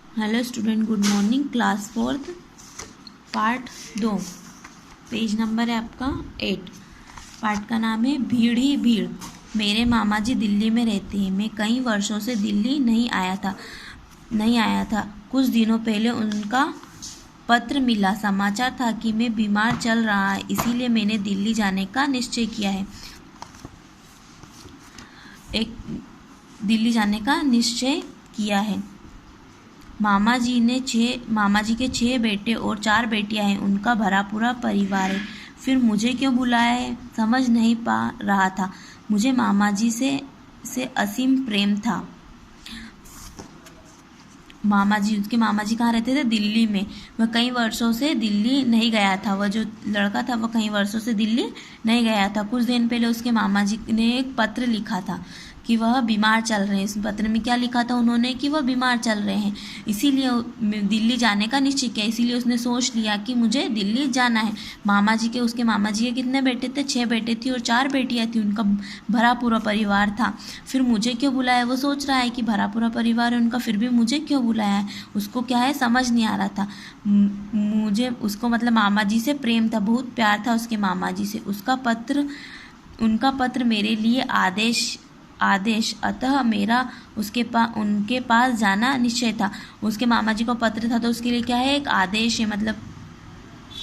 Hello student, good morning. Class fourth part 2, page number है आपका 8। Part का नाम है भीड़ ही भीड़। मेरे मामा जी दिल्ली में रहते हैं। मैं कई वर्षों से दिल्ली नहीं आया था। कुछ दिनों पहले उनका पत्र मिला। समाचार था कि मैं बीमार चल रहा है, इसीलिए मैंने दिल्ली जाने का निश्चय किया है। दिल्ली जाने का निश्चय किया है। मामा जी के 6 बेटे और 4 बेटियां हैं। उनका भरा पूरा परिवार है। फिर मुझे क्यों बुलाया है, समझ नहीं पा रहा था। मुझे मामा जी से असीम प्रेम था। उसके मामा जी कहाँ रहते थे? दिल्ली में। वह कई वर्षों से दिल्ली नहीं गया था। वह जो लड़का था वह कई वर्षों से दिल्ली नहीं गया था। कुछ दिन पहले उसके मामा जी ने एक पत्र लिखा था कि वह बीमार चल रहे हैं। इस पत्र में क्या लिखा था उन्होंने? कि वह बीमार चल रहे हैं, इसीलिए दिल्ली जाने का निश्चय किया। इसीलिए उसने सोच लिया कि मुझे दिल्ली जाना है। उसके मामा जी के कितने बेटे थे? 6 बेटे थे और 4 बेटियां थी। उनका भरा पूरा परिवार था। फिर मुझे क्यों बुलाया? वो सोच रहा है कि भरा पूरा परिवार है उनका, फिर भी मुझे क्यों बुलाया है? उसको क्या है, समझ नहीं आ रहा था। मुझे उसको मतलब मामा जी से प्रेम था, बहुत प्यार था उसके मामा जी से। उनका पत्र मेरे लिए आदेश अतः मेरा उनके पास जाना निश्चय था। उसके मामा जी को पत्र था तो उसके लिए क्या है, एक आदेश है। मतलब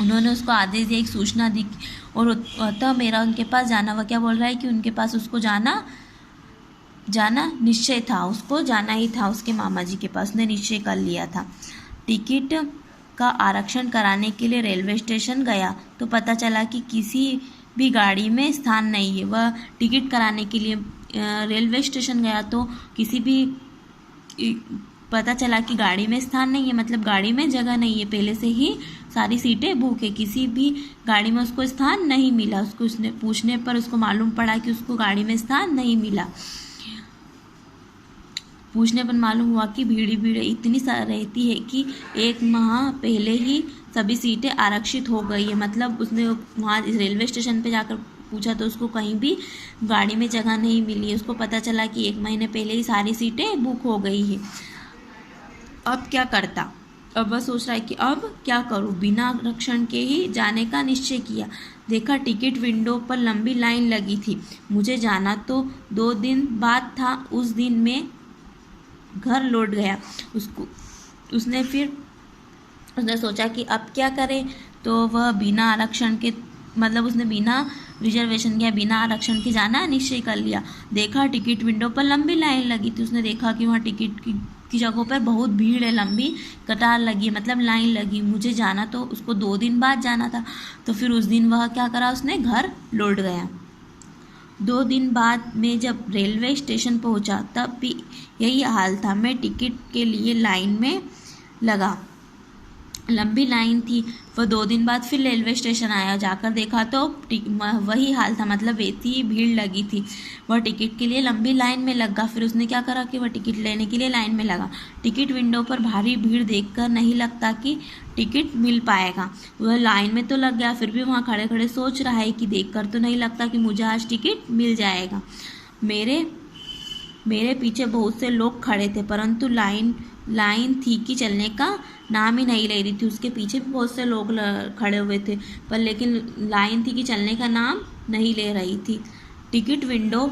उन्होंने उसको आदेश दिया, एक सूचना दी और अतः मेरा उनके पास जाना। वह क्या बोल रहा है कि उनके पास उसको जाना निश्चय था। उसको जाना ही था उसके मामा जी के पास, उसने निश्चय कर लिया था। टिकट का आरक्षण कराने के लिए रेलवे स्टेशन गया तो पता चला कि किसी भी गाड़ी में स्थान नहीं है। वह टिकट कराने के लिए रेलवे स्टेशन गया तो पता चला कि गाड़ी में स्थान नहीं है, मतलब गाड़ी में जगह नहीं है। पहले से ही सारी सीटें बुक है, किसी भी गाड़ी में उसको स्थान नहीं मिला। उसने पूछने पर उसको मालूम पड़ा कि उसको गाड़ी में स्थान नहीं मिला। पूछने पर मालूम हुआ कि भीड़ इतनी रहती है कि 1 माह पहले ही सभी सीटें आरक्षित हो गई है। मतलब उसने वहाँ रेलवे स्टेशन पे जाकर पूछा तो उसको कहीं भी गाड़ी में जगह नहीं मिली। उसको पता चला कि 1 महीने पहले ही सारी सीटें बुक हो गई है। अब क्या करता? अब वह सोच रहा है कि अब क्या करूं। बिना आरक्षण के ही जाने का निश्चय किया। देखा टिकट विंडो पर लंबी लाइन लगी थी। मुझे जाना तो 2 दिन बाद था। उस दिन में घर लौट गया। उसने सोचा कि अब क्या करे, तो वह बिना आरक्षण के उसने बिना रिजर्वेशन के बिना आरक्षण के जाना निश्चय कर लिया। देखा टिकट विंडो पर लंबी लाइन लगी थी। उसने देखा कि वहाँ टिकट की जगहों पर बहुत भीड़ है, लंबी कतार लगी, मतलब लाइन लगी। मुझे जाना तो उसको 2 दिन बाद जाना था। तो फिर उस दिन वह क्या करा, उसने घर लौट गया। 2 दिन बाद मैं जब रेलवे स्टेशन पहुंचा तब भी यही हाल था। मैं टिकट के लिए लाइन में लगा, लंबी लाइन थी। वह 2 दिन बाद फिर रेलवे स्टेशन आया। जाकर देखा तो वही हाल था, मतलब वैसी ही भीड़ लगी थी। वह टिकट के लिए लंबी लाइन में लगा। फिर उसने क्या करा कि वह टिकट लेने के लिए लाइन में लगा। टिकट विंडो पर भारी भीड़ देखकर नहीं लगता कि टिकट मिल पाएगा। वह लाइन में तो लग गया, फिर भी वहाँ खड़े खड़े सोच रहा है कि देखकर तो नहीं लगता कि मुझे आज टिकट मिल जाएगा। मेरे पीछे बहुत से लोग खड़े थे, परंतु लाइन थी कि चलने का नाम ही नहीं ले रही थी। उसके पीछे भी बहुत से लोग खड़े हुए थे, पर लेकिन लाइन थी कि चलने का नाम नहीं ले रही थी। टिकट विंडो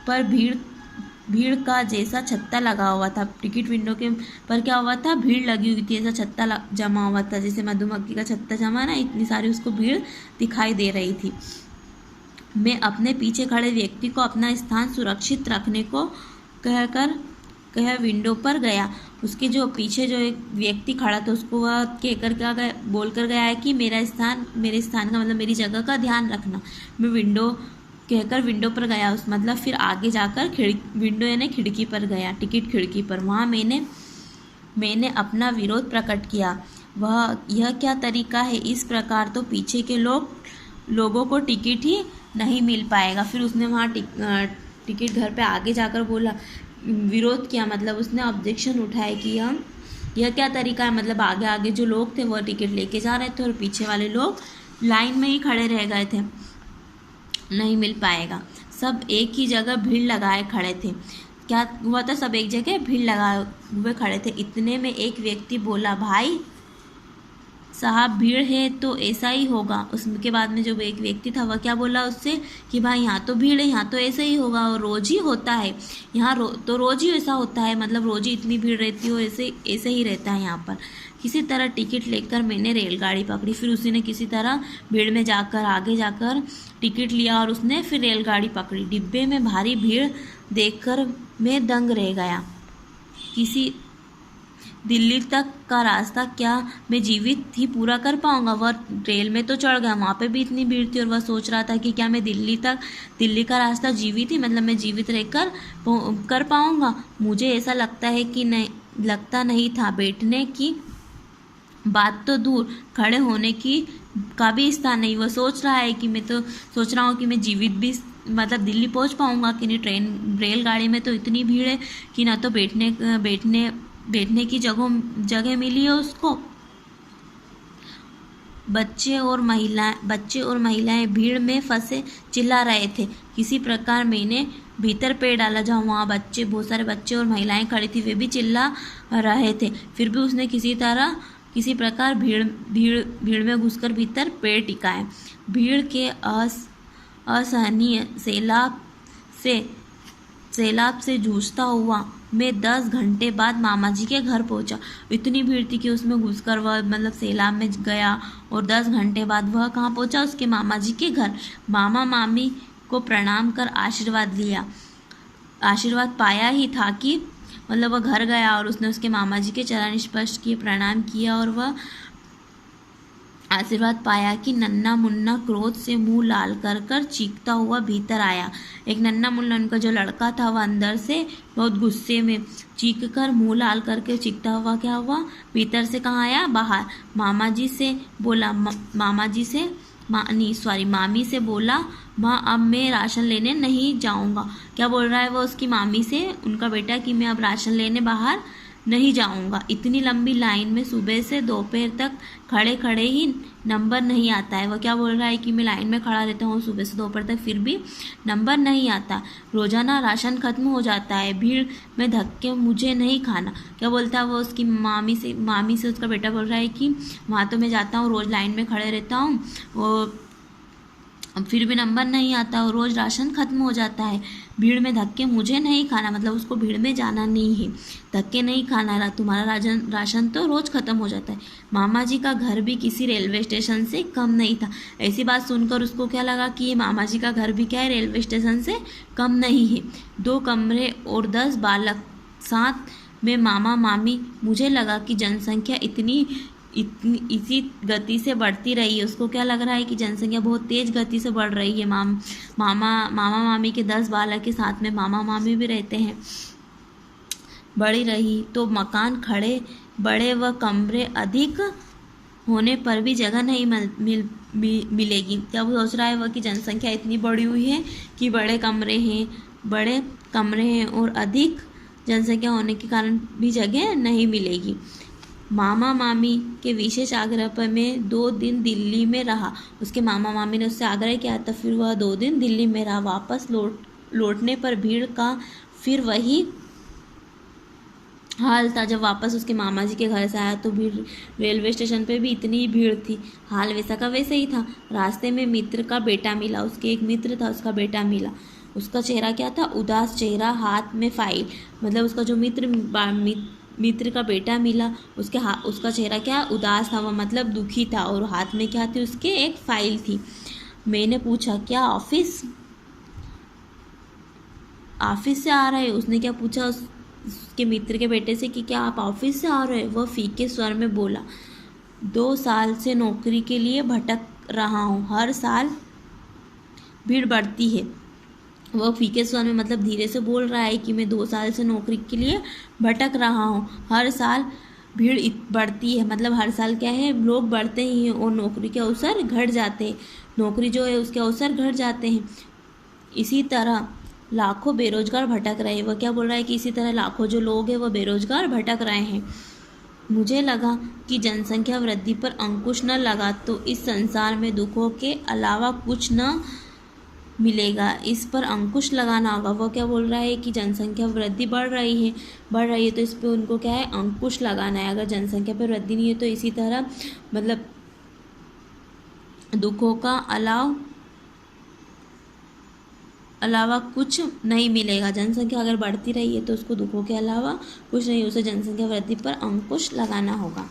पर भीड़ का जैसा छत्ता लगा हुआ था। टिकट विंडो के पर क्या हुआ था, भीड़ लगी हुई थी, ऐसा छत्ता जमा हुआ था, जैसे मधुमक्खी का छत्ता जमा ना, इतनी सारी उसको भीड़ दिखाई दे रही थी। मैं अपने पीछे खड़े व्यक्ति को अपना स्थान सुरक्षित रखने को कह विंडो पर गया। उसके जो पीछे जो एक व्यक्ति खड़ा था उसको वह बोल कर गया है कि मेरे स्थान का मतलब मेरी जगह का ध्यान रखना। मैं विंडो पर गया। फिर आगे जाकर विंडो यानी खिड़की पर गया, टिकट खिड़की पर। वहाँ मैंने अपना विरोध प्रकट किया। यह क्या तरीका है? इस प्रकार तो पीछे के लोगों को टिकट ही नहीं मिल पाएगा। फिर उसने वहाँ टिकट घर पे आगे जाकर बोला, विरोध किया, मतलब उसने ऑब्जेक्शन उठाया कि यह क्या तरीका है। मतलब आगे जो लोग थे वह टिकट लेके जा रहे थे और पीछे वाले लोग लाइन में ही खड़े रह गए थे, नहीं मिल पाएगा। सब एक ही जगह भीड़ लगाए खड़े थे। क्या हुआ था, सब एक जगह भीड़ लगाए हुए खड़े थे। इतने में एक व्यक्ति बोला, भाई साहब भीड़ है तो ऐसा ही होगा। उसके बाद में जो एक व्यक्ति था वह क्या बोला उससे कि भाई यहाँ तो भीड़ है, यहाँ तो ऐसा ही होगा और रोज ही होता है, यहाँ तो रोज ही ऐसा होता है, मतलब रोज ही इतनी भीड़ रहती हो, ऐसे ऐसे ही रहता है यहाँ पर। किसी तरह टिकट लेकर मैंने रेलगाड़ी पकड़ी। फिर उसी ने किसी तरह भीड़ में जाकर आगे जाकर टिकट लिया और उसने फिर रेलगाड़ी पकड़ी। डिब्बे में भारी भीड़ देखकर मैं दंग रह गया। किसी दिल्ली तक का रास्ता क्या मैं जीवित ही पूरा कर पाऊंगा? वह रेल में तो चढ़ गया, वहाँ पे भी इतनी भीड़ थी और वह सोच रहा था कि क्या मैं दिल्ली का रास्ता जीवित ही, मतलब मैं जीवित रहकर कर पाऊंगा? मुझे ऐसा लगता है कि लगता नहीं था। बैठने की बात तो दूर, खड़े होने की का भी स्थान नहीं। वह सोच रहा है कि मैं तो सोच रहा हूँ कि मैं जीवित भी मतलब दिल्ली पहुँच पाऊंगा कि नहीं। रेलगाड़ी में तो इतनी भीड़ है कि ना तो बैठने की जगह मिली है उसको। बच्चे और महिलाएं भीड़ में फंसे चिल्ला रहे थे। किसी प्रकार मैंने भीतर पैर डाला। जहाँ वहाँ बहुत सारे बच्चे और महिलाएं खड़ी थी, वे भी चिल्ला रहे थे। फिर भी उसने किसी प्रकार भीड़ में घुसकर भीतर पैर टिकाए। भीड़ के असहनीय सैलाब से जूझता हुआ मैं 10 घंटे बाद मामा जी के घर पहुंचा। इतनी भीड़ थी कि उसमें घुसकर वह मतलब सैलाब में गया और 10 घंटे बाद वह कहाँ पहुंचा? उसके मामा जी के घर। मामा मामी को प्रणाम कर आशीर्वाद लिया। आशीर्वाद पाया ही था कि मतलब वह घर गया और उसने उसके मामा जी के चरण स्पर्श किए, प्रणाम किया और वह आशीर्वाद पाया कि नन्ना मुन्ना क्रोध से मुंह लाल कर चीखता हुआ भीतर आया। एक नन्ना मुन्ना उनका जो लड़का था वह अंदर से बहुत गुस्से में चीख कर मुंह लाल करके चीखता हुआ क्या हुआ? भीतर से कहाँ आया? बाहर। मामी से बोला, माँ अब मैं राशन लेने नहीं जाऊँगा। क्या बोल रहा है वो उसकी मामी से, उनका बेटा, कि मैं अब राशन लेने बाहर नहीं जाऊंगा। इतनी लंबी लाइन में सुबह से दोपहर तक खड़े ही नंबर नहीं आता है। वह क्या बोल रहा है कि मैं लाइन में खड़ा रहता हूँ सुबह से दोपहर तक, फिर भी नंबर नहीं आता। रोजाना राशन खत्म हो जाता है। भीड़ में धक्के मुझे नहीं खाना। क्या बोलता है वो उसकी मामी से उसका बेटा बोल रहा है कि वहाँ तो मैं जाता हूँ, रोज़ लाइन में खड़े रहता हूँ, वो फिर भी नंबर नहीं आता और रोज़ राशन खत्म हो जाता है। भीड़ में धक्के मुझे नहीं खाना, मतलब उसको भीड़ में जाना नहीं है, धक्के नहीं खाना। तुम्हारा राशन तो रोज़ ख़त्म हो जाता है। मामा जी का घर भी किसी रेलवे स्टेशन से कम नहीं था। ऐसी बात सुनकर उसको क्या लगा कि ये मामा जी का घर भी क्या है, रेलवे स्टेशन से कम नहीं है। 2 कमरे और 10 बालक साथ में मामा मामी। मुझे लगा कि जनसंख्या इसी गति से बढ़ती रही है। उसको क्या लग रहा है कि जनसंख्या बहुत तेज गति से बढ़ रही है। मामा मामी के 10 बालक के साथ में मामा मामी भी रहते हैं। बड़ी रही तो मकान बड़े व कमरे अधिक होने पर भी जगह नहीं मिलेगी। क्या वो सोच रहा है वह कि जनसंख्या इतनी बढ़ी हुई है कि बड़े कमरे हैं और अधिक जनसंख्या होने के कारण भी जगह नहीं मिलेगी। मामा मामी के विशेष आग्रह पर मैं 2 दिन दिल्ली में रहा। उसके मामा मामी ने उससे आग्रह किया था, फिर वह 2 दिन दिल्ली में रहा। वापस लौटने पर भीड़ का फिर वही हाल था। जब वापस उसके मामा जी के घर से आया तो भीड़, रेलवे स्टेशन पे भी इतनी भीड़ थी। हाल वैसा का वैसे ही था। रास्ते में मित्र का बेटा मिला। उसके एक मित्र था, उसका बेटा मिला। उसका चेहरा क्या था? उदास चेहरा, हाथ में फाइल। मतलब उसका जो मित्र का बेटा मिला, उसका चेहरा क्या? उदास था, वह मतलब दुखी था और हाथ में क्या थी उसके? एक फाइल थी। मैंने पूछा, क्या ऑफिस से आ रहे? उसने क्या पूछा उसके मित्र के बेटे से कि क्या आप ऑफिस से आ रहे? वह फीके स्वर में बोला, 2 साल से नौकरी के लिए भटक रहा हूँ, हर साल भीड़ बढ़ती है। वह फीके स्वर में मतलब धीरे से बोल रहा है कि मैं 2 साल से नौकरी के लिए भटक रहा हूँ, हर साल भीड़ बढ़ती है। मतलब हर साल क्या है, लोग बढ़ते ही हैं और नौकरी के अवसर घट जाते हैं। नौकरी जो है उसके अवसर घट जाते हैं। इसी तरह लाखों बेरोजगार भटक रहे हैं। वह क्या बोल रहा है कि इसी तरह लाखों जो लोग हैं वह बेरोजगार भटक रहे हैं। मुझे लगा कि जनसंख्या वृद्धि पर अंकुश न लगा तो इस संसार में दुखों के अलावा कुछ न मिलेगा, इस पर अंकुश लगाना होगा। वो क्या बोल रहा है कि जनसंख्या वृद्धि बढ़ रही है तो इस पर उनको क्या है, अंकुश लगाना है। अगर जनसंख्या पर वृद्धि नहीं है तो इसी तरह मतलब दुखों का अलावा कुछ नहीं मिलेगा। जनसंख्या अगर बढ़ती रही है तो उसको दुखों के अलावा कुछ नहीं, उसे जनसंख्या वृद्धि पर अंकुश लगाना होगा।